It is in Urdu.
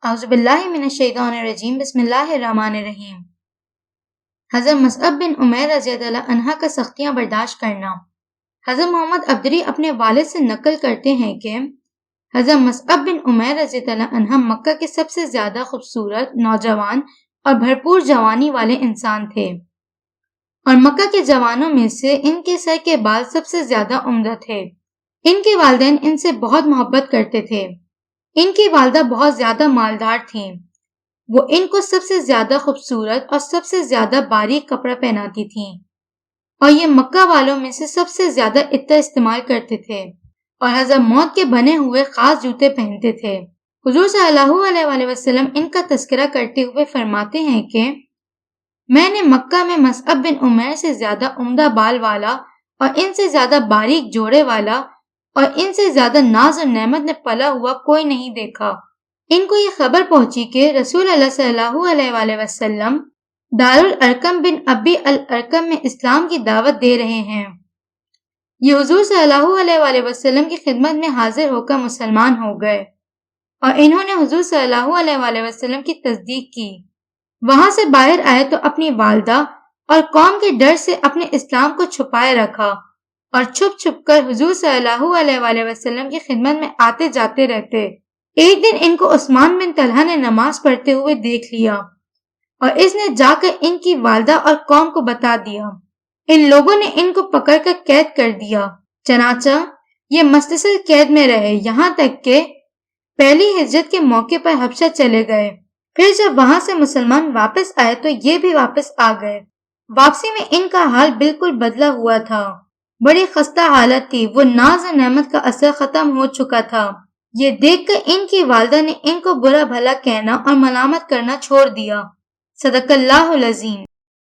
اعوذ باللہ من الشیطان الرجیم بسم اللہ الرحمن الرحیم۔ حضرت مصعب بن عمیر رضی اللہ عنہ کا سختیاں برداشت کرنا۔ حضرت محمد عبدری اپنے والد سے نقل کرتے ہیں کہ حضرت مصعب بن عمیر رضی اللہ عنہ مکہ کے سب سے زیادہ خوبصورت، نوجوان اور بھرپور جوانی والے انسان تھے، اور مکہ کے جوانوں میں سے ان کے سر کے بال سب سے زیادہ عمدہ تھے۔ ان کے والدین ان سے بہت محبت کرتے تھے۔ ان کی والدہ بہت زیادہ مالدار تھیں۔ وہ ان کو سب سے زیادہ خوبصورت اور سب سے زیادہ باریک کپڑا پہناتی تھیں، اور یہ مکہ والوں میں سے سب سے زیادہ عطر استعمال کرتے تھے، اور حضرت موت کے بنے ہوئے خاص جوتے پہنتے تھے۔ حضور صلی اللہ علیہ وآلہ وسلم ان کا تذکرہ کرتے ہوئے فرماتے ہیں کہ میں نے مکہ میں مصعب بن عمیر سے زیادہ عمدہ بال والا اور ان سے زیادہ باریک جوڑے والا اور ان سے زیادہ ناز اور نعمت میں پلا ہوا کوئی نہیں دیکھا۔ ان کو یہ خبر پہنچی کہ رسول اللہ صلی اللہ علیہ وآلہ وسلم دارالارقم بن ابی الارقم میں اسلام کی دعوت دے رہے ہیں۔ یہ حضور صلی اللہ علیہ وآلہ وسلم کی خدمت میں حاضر ہو کر مسلمان ہو گئے، اور انہوں نے حضور صلی اللہ علیہ وآلہ وسلم کی تصدیق کی۔ وہاں سے باہر آئے تو اپنی والدہ اور قوم کے ڈر سے اپنے اسلام کو چھپائے رکھا، اور چھپ چھپ کر حضور صلی اللہ علیہ وآلہ وسلم کی خدمت میں آتے جاتے رہتے۔ ایک دن ان کو عثمان بن طلحہ نے نماز پڑھتے ہوئے دیکھ لیا، اور اس نے جا کر ان کی والدہ اور قوم کو بتا دیا۔ ان لوگوں نے ان کو پکڑ کر قید کر دیا، چنانچہ یہ مسلسل قید میں رہے یہاں تک کہ پہلی ہجرت کے موقع پر حبشہ چلے گئے۔ پھر جب وہاں سے مسلمان واپس آئے تو یہ بھی واپس آ گئے۔ واپسی میں ان کا حال بالکل بدلا ہوا تھا، بڑی خستہ حالت تھی۔ وہ ناز و نعمت کا اثر ختم ہو چکا تھا۔ یہ دیکھ کر ان کی والدہ نے ان کو برا بھلا کہنا اور ملامت کرنا چھوڑ دیا۔ صدق اللہ العظیم۔